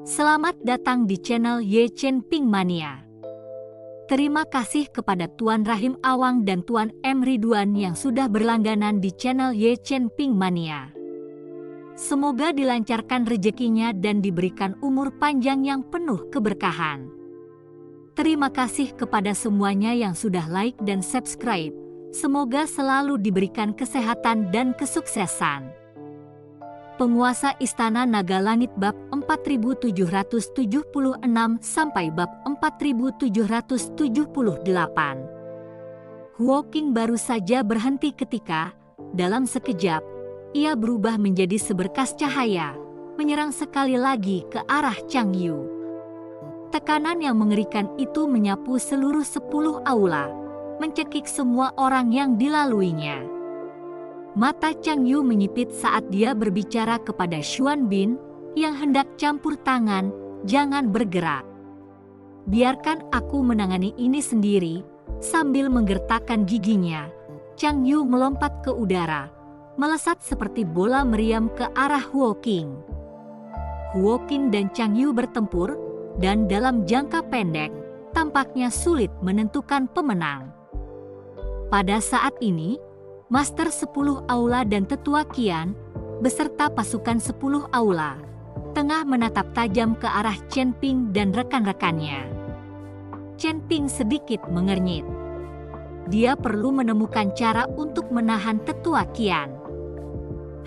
Selamat datang di channel Ye Chen Ping Mania. Terima kasih kepada Tuan Rahim Awang dan Tuan M. Ridwan yang sudah berlangganan di channel Ye Chen Ping Mania. Semoga dilancarkan rezekinya dan diberikan umur panjang yang penuh keberkahan. Terima kasih kepada semuanya yang sudah like dan subscribe. Semoga selalu diberikan kesehatan dan kesuksesan. Penguasa Istana Naga Langit bab 4776 sampai bab 4778. Huo Qing baru saja berhenti ketika, dalam sekejap, ia berubah menjadi seberkas cahaya, menyerang sekali lagi ke arah Chang Yu. Tekanan yang mengerikan itu menyapu seluruh 10 aula, mencekik semua orang yang dilaluinya. Mata Chang Yu menyipit saat dia berbicara kepada Xuan Bin yang hendak campur tangan, jangan bergerak. Biarkan aku menangani ini sendiri. Sambil menggertakkan giginya, Chang Yu melompat ke udara, melesat seperti bola meriam ke arah Huo Qing. Huo Qing dan Chang Yu bertempur, dan dalam jangka pendek, tampaknya sulit menentukan pemenang. Pada saat ini, Master 10 Aula dan Tetua Qian, beserta pasukan 10 Aula, tengah menatap tajam ke arah Chen Ping dan rekan-rekannya. Chen Ping sedikit mengernyit. Dia perlu menemukan cara untuk menahan Tetua Qian.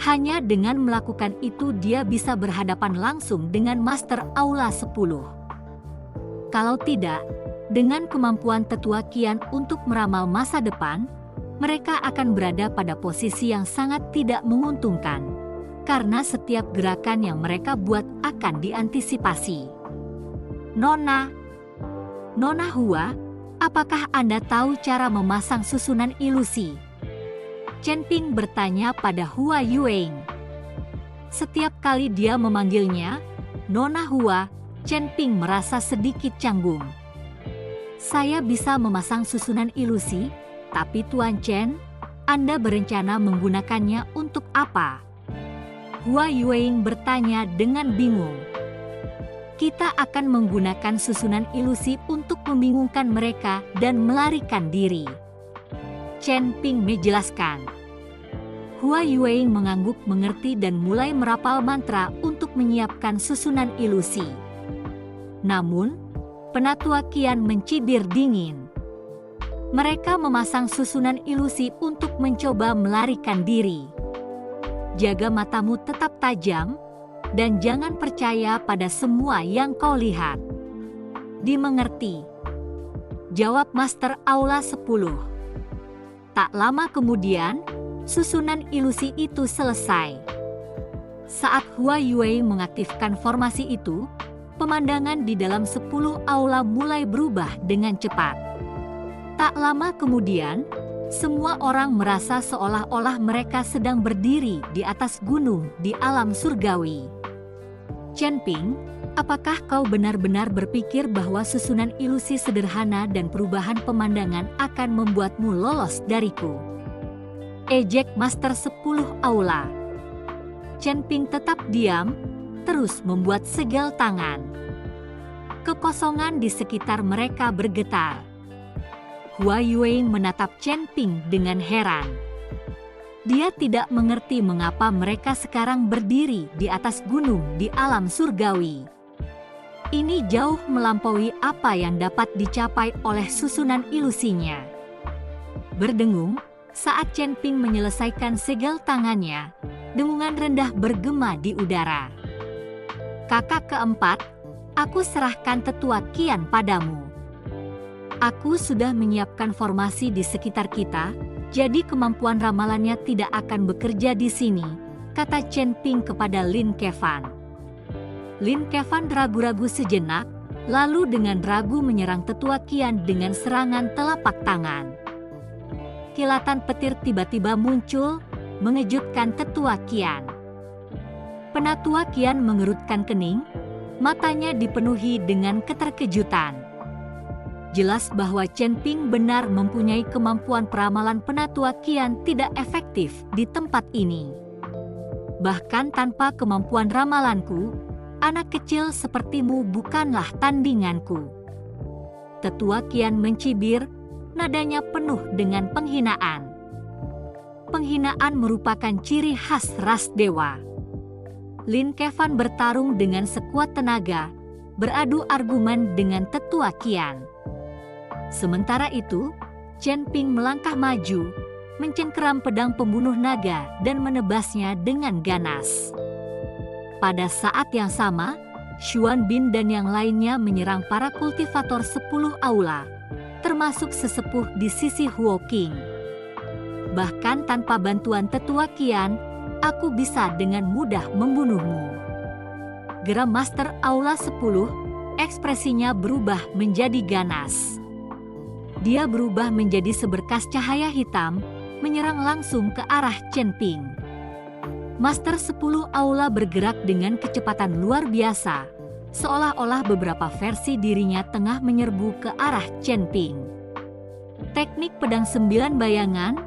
Hanya dengan melakukan itu dia bisa berhadapan langsung dengan Master Aula 10. Kalau tidak, dengan kemampuan Tetua Qian untuk meramal masa depan, mereka akan berada pada posisi yang sangat tidak menguntungkan, karena setiap gerakan yang mereka buat akan diantisipasi. Nona Hua, apakah Anda tahu cara memasang susunan ilusi? Chen Ping bertanya pada Hua Yueng. Setiap kali dia memanggilnya Nona Hua, Chen Ping merasa sedikit canggung. Saya bisa memasang susunan ilusi, tapi Tuan Chen, Anda berencana menggunakannya untuk apa? Hua Yueng bertanya dengan bingung. Kita akan menggunakan susunan ilusi untuk membingungkan mereka dan melarikan diri. Chen Ping menjelaskan. Hua Yueng mengangguk mengerti dan mulai merapal mantra untuk menyiapkan susunan ilusi. Namun, Penatua Qian mencibir dingin. Mereka memasang susunan ilusi untuk mencoba melarikan diri. Jaga matamu tetap tajam, dan jangan percaya pada semua yang kau lihat. Dimengerti? Jawab Master Aula 10. Tak lama kemudian, susunan ilusi itu selesai. Saat Hua Yueng mengaktifkan formasi itu, pemandangan di dalam 10 aula mulai berubah dengan cepat. Tak lama kemudian, semua orang merasa seolah-olah mereka sedang berdiri di atas gunung di alam surgawi. Chen Ping, apakah kau benar-benar berpikir bahwa susunan ilusi sederhana dan perubahan pemandangan akan membuatmu lolos dariku? Ejek Master 10 Aula. Chen Ping tetap diam, terus membuat segel tangan. Kekosongan di sekitar mereka bergetar. Hua Yueng menatap Chen Ping dengan heran. Dia tidak mengerti mengapa mereka sekarang berdiri di atas gunung di alam surgawi. Ini jauh melampaui apa yang dapat dicapai oleh susunan ilusinya. Berdengung, saat Chen Ping menyelesaikan segel tangannya, dengungan rendah bergema di udara. Kakak keempat, aku serahkan Tetua Qian padamu. Aku sudah menyiapkan formasi di sekitar kita, jadi kemampuan ramalannya tidak akan bekerja di sini, kata Chen Ping kepada Lin Kevan. Lin Kevan ragu-ragu sejenak, lalu dengan ragu menyerang Tetua Qian dengan serangan telapak tangan. Kilatan petir tiba-tiba muncul, mengejutkan Tetua Qian. Penatua Qian mengerutkan kening, matanya dipenuhi dengan keterkejutan. Jelas bahwa Chen Ping benar mempunyai kemampuan peramalan Penatua Qian tidak efektif di tempat ini. Bahkan tanpa kemampuan ramalanku, Anak kecil sepertimu bukanlah tandinganku. Tetua Qian mencibir, nadanya penuh dengan penghinaan. Penghinaan merupakan ciri khas ras dewa. Lin Kevan bertarung dengan sekuat tenaga, beradu argumen dengan Tetua Qian. Sementara itu, Chen Ping melangkah maju, mencengkeram pedang pembunuh naga dan menebasnya dengan ganas. Pada saat yang sama, Xuan Bin dan yang lainnya menyerang para kultivator 10 aula, termasuk sesepuh di sisi Huo Qing. Bahkan tanpa bantuan Tetua Qian, aku bisa dengan mudah membunuhmu. Geram Master Aula 10, ekspresinya berubah menjadi ganas. Dia berubah menjadi seberkas cahaya hitam, menyerang langsung ke arah Chen Ping. Master 10 Aula bergerak dengan kecepatan luar biasa, seolah-olah beberapa versi dirinya tengah menyerbu ke arah Chen Ping. Teknik pedang 9 bayangan,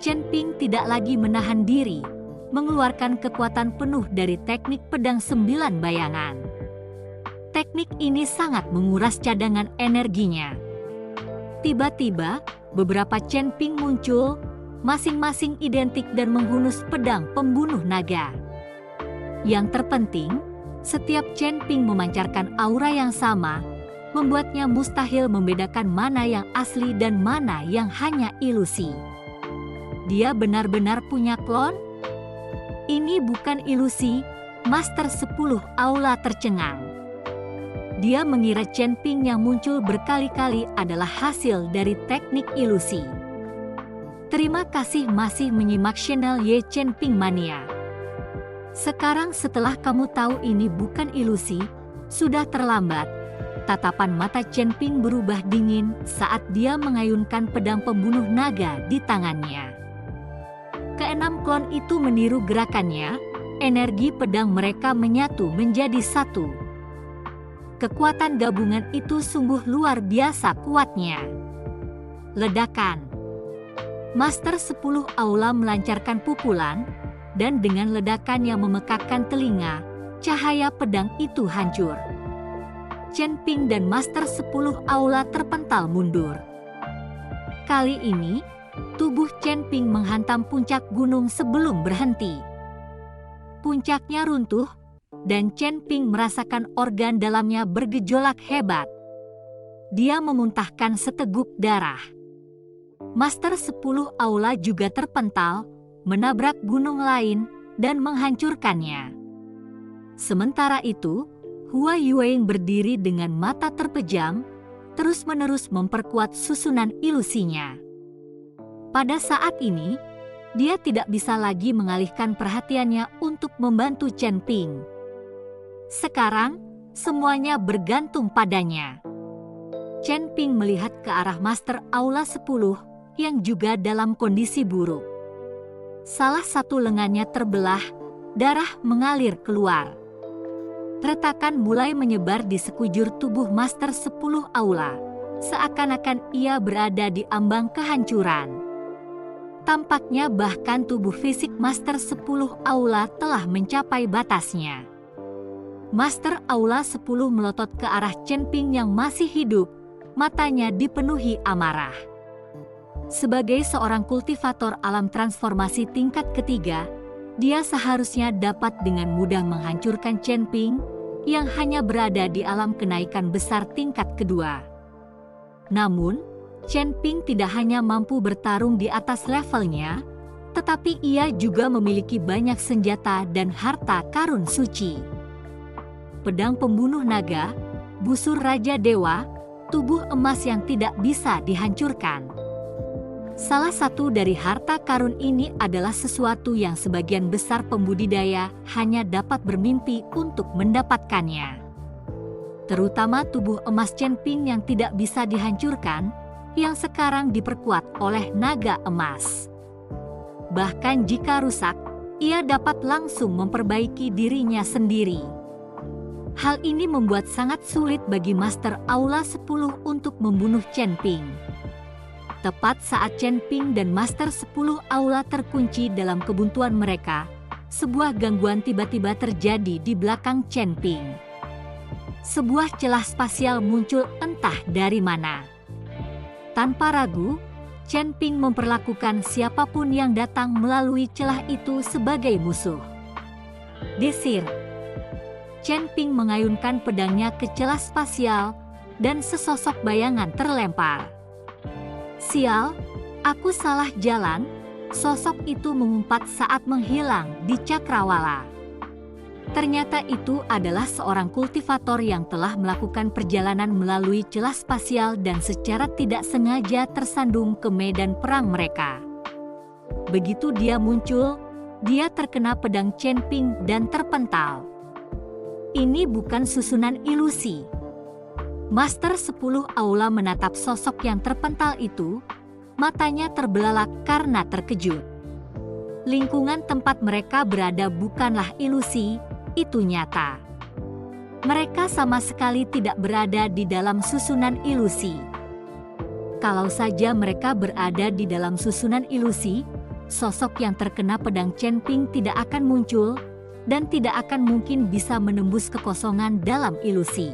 Chen Ping tidak lagi menahan diri, mengeluarkan kekuatan penuh dari teknik pedang 9 bayangan. Teknik ini sangat menguras cadangan energinya. Tiba-tiba, beberapa Chen Ping muncul, masing-masing identik dan menghunus pedang pembunuh naga. Yang terpenting, setiap Chen Ping memancarkan aura yang sama, membuatnya mustahil membedakan mana yang asli dan mana yang hanya ilusi. Dia benar-benar punya klon? Ini bukan ilusi, Master 10 Aula tercengang. Dia mengira Chen Ping yang muncul berkali-kali adalah hasil dari teknik ilusi. Terima kasih masih menyimak channel Ye Chen Ping Mania. Sekarang setelah kamu tahu ini bukan ilusi, sudah terlambat. Tatapan mata Chen Ping berubah dingin saat dia mengayunkan pedang pembunuh naga di tangannya. Keenam klon itu meniru gerakannya, energi pedang mereka menyatu menjadi satu. Kekuatan gabungan itu sungguh luar biasa kuatnya. Ledakan. Master 10 Aula melancarkan pukulan, dan dengan ledakan yang memekakkan telinga, cahaya pedang itu hancur. Chen Ping dan Master 10 Aula terpental mundur. Kali ini, tubuh Chen Ping menghantam puncak gunung sebelum berhenti. Puncaknya runtuh, dan Chen Ping merasakan organ dalamnya bergejolak hebat. Dia memuntahkan seteguk darah. Master 10 Aula juga terpental, menabrak gunung lain, dan menghancurkannya. Sementara itu, Hua Yueing berdiri dengan mata terpejam, terus-menerus memperkuat susunan ilusinya. Pada saat ini, dia tidak bisa lagi mengalihkan perhatiannya untuk membantu Chen Ping. Sekarang, semuanya bergantung padanya. Chen Ping melihat ke arah Master Aula 10, yang juga dalam kondisi buruk. Salah satu lengannya terbelah, darah mengalir keluar. Retakan mulai menyebar di sekujur tubuh Master 10 Aula, seakan-akan ia berada di ambang kehancuran. Tampaknya bahkan tubuh fisik Master 10 Aula telah mencapai batasnya. Master Aula 10 melotot ke arah Chen Ping yang masih hidup, matanya dipenuhi amarah. Sebagai seorang kultivator alam transformasi tingkat ketiga, dia seharusnya dapat dengan mudah menghancurkan Chen Ping yang hanya berada di alam kenaikan besar tingkat kedua. Namun, Chen Ping tidak hanya mampu bertarung di atas levelnya, tetapi ia juga memiliki banyak senjata dan harta karun suci. Pedang pembunuh naga, busur Raja Dewa, tubuh emas yang tidak bisa dihancurkan. Salah satu dari harta karun ini adalah sesuatu yang sebagian besar pembudidaya hanya dapat bermimpi untuk mendapatkannya. Terutama tubuh emas Chen Ping yang tidak bisa dihancurkan, yang sekarang diperkuat oleh naga emas. Bahkan jika rusak, ia dapat langsung memperbaiki dirinya sendiri. Hal ini membuat sangat sulit bagi Master Aula 10 untuk membunuh Chen Ping. Tepat saat Chen Ping dan Master 10 Aula terkunci dalam kebuntuan mereka, sebuah gangguan tiba-tiba terjadi di belakang Chen Ping. Sebuah celah spasial muncul entah dari mana. Tanpa ragu, Chen Ping memperlakukan siapapun yang datang melalui celah itu sebagai musuh. Desir. Chen Ping mengayunkan pedangnya ke celah spasial dan sesosok bayangan terlempar. Sial, aku salah jalan. Sosok itu mengumpat saat menghilang di cakrawala. Ternyata itu adalah seorang kultivator yang telah melakukan perjalanan melalui celah spasial dan secara tidak sengaja tersandung ke medan perang mereka. Begitu dia muncul, dia terkena pedang Chen Ping dan terpental. Ini bukan susunan ilusi. Master 10 Aula menatap sosok yang terpental itu. Matanya terbelalak karena terkejut. Lingkungan tempat mereka berada bukanlah ilusi, itu nyata. Mereka sama sekali tidak berada di dalam susunan ilusi. Kalau saja mereka berada di dalam susunan ilusi, sosok yang terkena pedang Chen Ping tidak akan muncul dan tidak akan mungkin bisa menembus kekosongan dalam ilusi.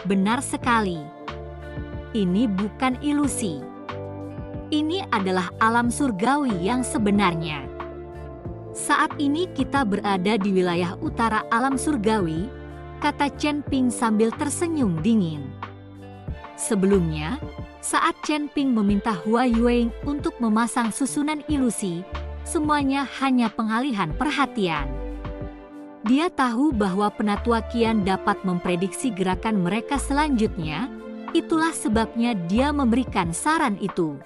Benar sekali. Ini bukan ilusi. Ini adalah alam surgawi yang sebenarnya. Saat ini kita berada di wilayah utara alam surgawi, kata Chen Ping sambil tersenyum dingin. Sebelumnya, saat Chen Ping meminta Hua Yueing untuk memasang susunan ilusi, semuanya hanya pengalihan perhatian. Dia tahu bahwa Penatua Qian dapat memprediksi gerakan mereka selanjutnya, itulah sebabnya dia memberikan saran itu.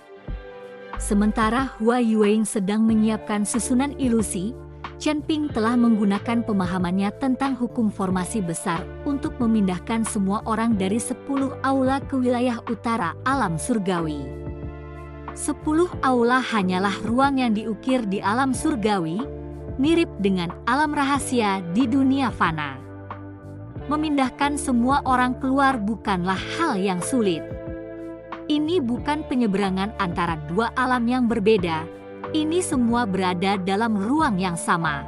Sementara Hua Yueing sedang menyiapkan susunan ilusi, Chen Ping telah menggunakan pemahamannya tentang hukum formasi besar untuk memindahkan semua orang dari 10 aula ke wilayah utara alam surgawi. 10 aula hanyalah ruang yang diukir di alam surgawi, mirip dengan alam rahasia di dunia fana. Memindahkan semua orang keluar bukanlah hal yang sulit. Ini bukan penyeberangan antara dua alam yang berbeda, ini semua berada dalam ruang yang sama.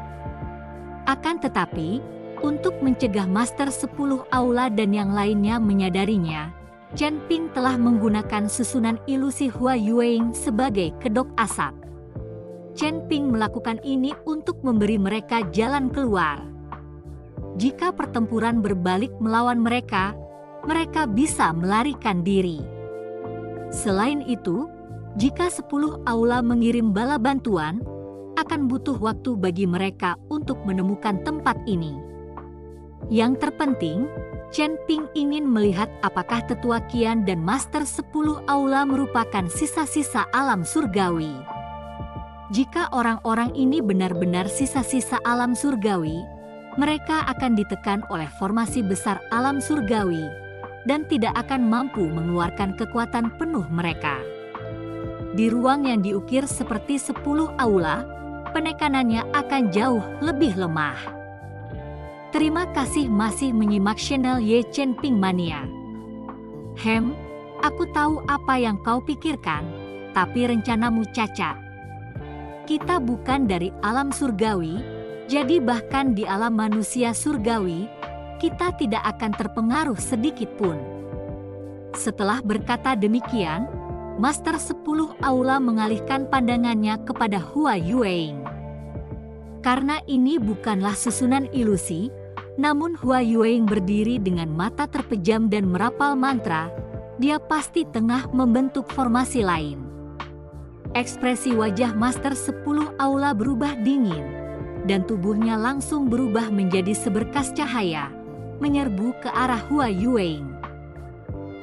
Akan tetapi, untuk mencegah Master 10 Aula dan yang lainnya menyadarinya, Chen Ping telah menggunakan susunan ilusi Hua Yueing sebagai kedok asap. Chen Ping melakukan ini untuk memberi mereka jalan keluar. Jika pertempuran berbalik melawan mereka, mereka bisa melarikan diri. Selain itu, jika 10 aula mengirim bala bantuan, akan butuh waktu bagi mereka untuk menemukan tempat ini. Yang terpenting, Chen Ping ingin melihat apakah Tetua Qian dan Master 10 Aula merupakan sisa-sisa alam surgawi. Jika orang-orang ini benar-benar sisa-sisa alam surgawi, mereka akan ditekan oleh formasi besar alam surgawi dan tidak akan mampu mengeluarkan kekuatan penuh mereka. Di ruang yang diukir seperti 10 aula, penekanannya akan jauh lebih lemah. Terima kasih masih menyimak channel Ye Chen Ping Mania. Aku tahu apa yang kau pikirkan, tapi rencanamu cacat. Kita bukan dari alam surgawi, jadi bahkan di alam manusia surgawi, kita tidak akan terpengaruh sedikit pun. Setelah berkata demikian, Master 10 Aula mengalihkan pandangannya kepada Hua Yueing. Karena ini bukanlah susunan ilusi, namun Hua Yueing berdiri dengan mata terpejam dan merapal mantra, dia pasti tengah membentuk formasi lain. Ekspresi wajah Master 10 Aula berubah dingin, dan tubuhnya langsung berubah menjadi seberkas cahaya, menyerbu ke arah Hua Yueing.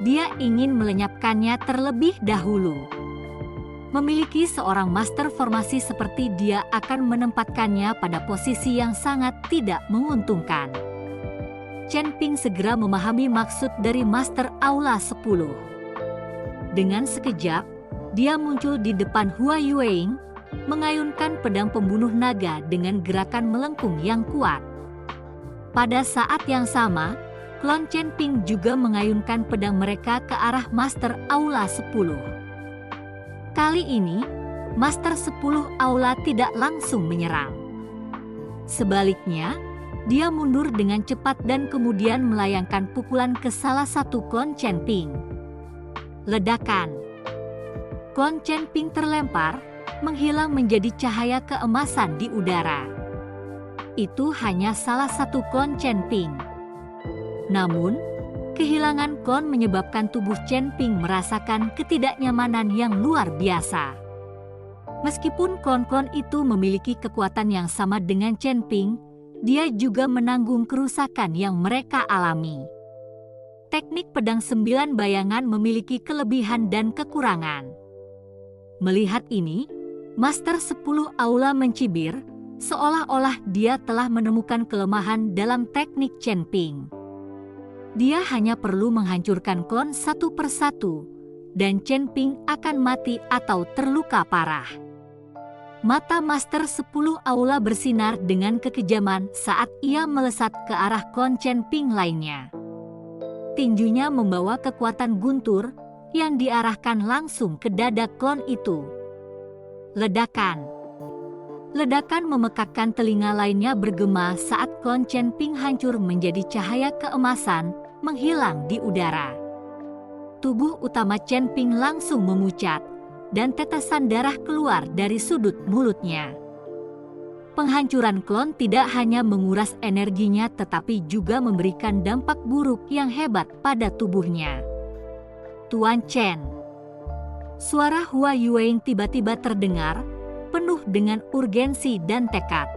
Dia ingin melenyapkannya terlebih dahulu. Memiliki seorang master formasi seperti dia akan menempatkannya pada posisi yang sangat tidak menguntungkan. Chen Ping segera memahami maksud dari Master Aula 10. Dengan sekejap, dia muncul di depan Hua Yueing, mengayunkan pedang pembunuh naga dengan gerakan melengkung yang kuat. Pada saat yang sama, klon Chen Ping juga mengayunkan pedang mereka ke arah Master Aula 10. Kali ini, Master 10 Aula tidak langsung menyerang. Sebaliknya, dia mundur dengan cepat dan kemudian melayangkan pukulan ke salah satu klon Chen Ping. Ledakan. Klon Chen Ping terlempar, menghilang menjadi cahaya keemasan di udara. Itu hanya salah satu klon Chen Ping. Namun, kehilangan klon menyebabkan tubuh Chen Ping merasakan ketidaknyamanan yang luar biasa. Meskipun klon-klon itu memiliki kekuatan yang sama dengan Chen Ping, dia juga menanggung kerusakan yang mereka alami. Teknik pedang 9 bayangan memiliki kelebihan dan kekurangan. Melihat ini, Master 10 Aula mencibir, seolah-olah dia telah menemukan kelemahan dalam teknik Chen Ping. Dia hanya perlu menghancurkan klon satu persatu, dan Chen Ping akan mati atau terluka parah. Mata Master 10 Aula bersinar dengan kekejaman saat ia melesat ke arah klon Chen Ping lainnya. Tinjunya membawa kekuatan guntur yang diarahkan langsung ke dada klon itu. Ledakan. Ledakan memekakkan telinga lainnya bergema saat klon Chen Ping hancur menjadi cahaya keemasan, menghilang di udara. Tubuh utama Chen Ping langsung memucat, dan tetesan darah keluar dari sudut mulutnya. Penghancuran klon tidak hanya menguras energinya tetapi juga memberikan dampak buruk yang hebat pada tubuhnya. Tuan Chen. Suara Hua Yueing tiba-tiba terdengar, penuh dengan urgensi dan tekad.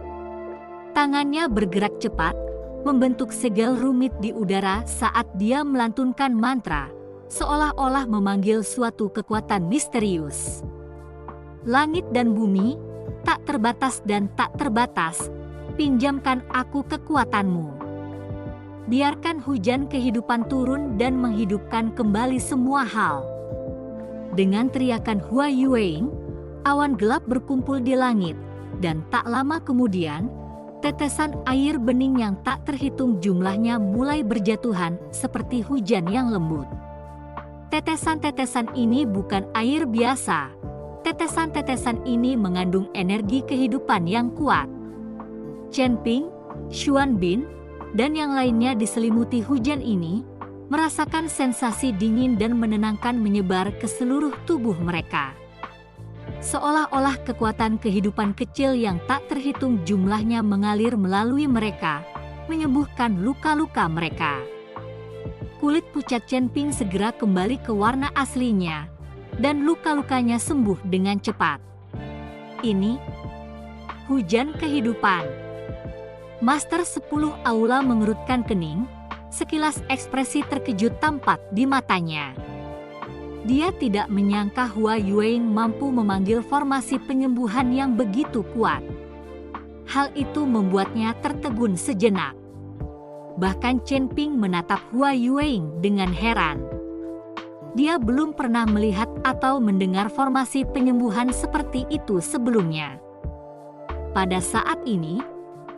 Tangannya bergerak cepat, membentuk segel rumit di udara saat dia melantunkan mantra, seolah-olah memanggil suatu kekuatan misterius. Langit dan bumi, tak terbatas dan tak terbatas, pinjamkan aku kekuatanmu. Biarkan hujan kehidupan turun dan menghidupkan kembali semua hal. Dengan teriakan Hua Yueing, awan gelap berkumpul di langit, dan tak lama kemudian, tetesan air bening yang tak terhitung jumlahnya mulai berjatuhan seperti hujan yang lembut. Tetesan-tetesan ini bukan air biasa. Tetesan-tetesan ini mengandung energi kehidupan yang kuat. Chen Ping, Xuan Bin, dan yang lainnya diselimuti hujan ini, merasakan sensasi dingin dan menenangkan menyebar ke seluruh tubuh mereka. Seolah-olah kekuatan kehidupan kecil yang tak terhitung jumlahnya mengalir melalui mereka, menyembuhkan luka-luka mereka. Kulit pucat Chen Ping segera kembali ke warna aslinya, dan luka-lukanya sembuh dengan cepat. Ini hujan kehidupan. Master 10 Aula mengerutkan kening, sekilas ekspresi terkejut tampak di matanya. Dia tidak menyangka Hua Yueing mampu memanggil formasi penyembuhan yang begitu kuat. Hal itu membuatnya tertegun sejenak. Bahkan Chen Ping menatap Hua Yueing dengan heran. Dia belum pernah melihat atau mendengar formasi penyembuhan seperti itu sebelumnya. Pada saat ini,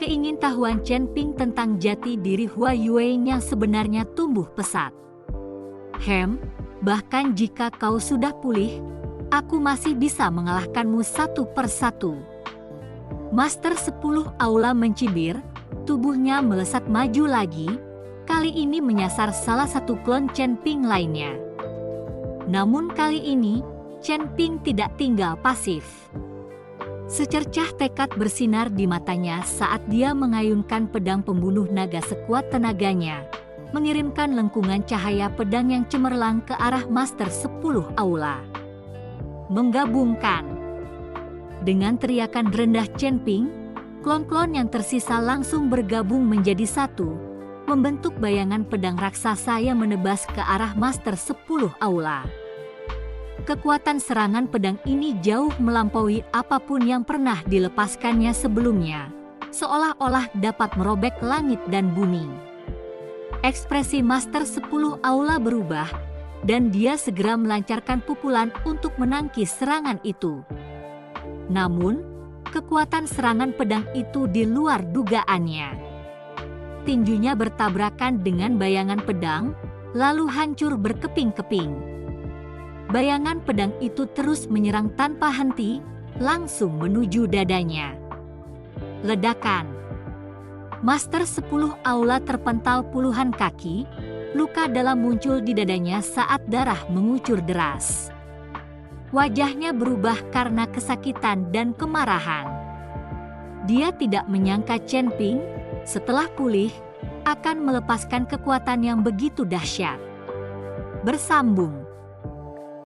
keingintahuan Chen Ping tentang jati diri Hua Yueing yang sebenarnya tumbuh pesat. Bahkan jika kau sudah pulih, aku masih bisa mengalahkanmu satu persatu. Master 10 Aula mencibir, tubuhnya melesat maju lagi, kali ini menyasar salah satu klon Chen Ping lainnya. Namun kali ini, Chen Ping tidak tinggal pasif. Secercah tekad bersinar di matanya saat dia mengayunkan pedang pembunuh naga sekuat tenaganya, mengirimkan lengkungan cahaya pedang yang cemerlang ke arah Master 10 Aula. Menggabungkan. Dengan teriakan rendah Chen Ping, klon-klon yang tersisa langsung bergabung menjadi satu, membentuk bayangan pedang raksasa yang menebas ke arah Master 10 Aula. Kekuatan serangan pedang ini jauh melampaui apapun yang pernah dilepaskannya sebelumnya, seolah-olah dapat merobek langit dan bumi. Ekspresi Master 10 Aula berubah, dan dia segera melancarkan pukulan untuk menangkis serangan itu. Namun, kekuatan serangan pedang itu di luar dugaannya. Tinjunya bertabrakan dengan bayangan pedang, lalu hancur berkeping-keping. Bayangan pedang itu terus menyerang tanpa henti, langsung menuju dadanya. Ledakan. Master 10 Aula terpental puluhan kaki, luka dalam muncul di dadanya saat darah mengucur deras. Wajahnya berubah karena kesakitan dan kemarahan. Dia tidak menyangka Chen Ping, setelah pulih, akan melepaskan kekuatan yang begitu dahsyat. Bersambung.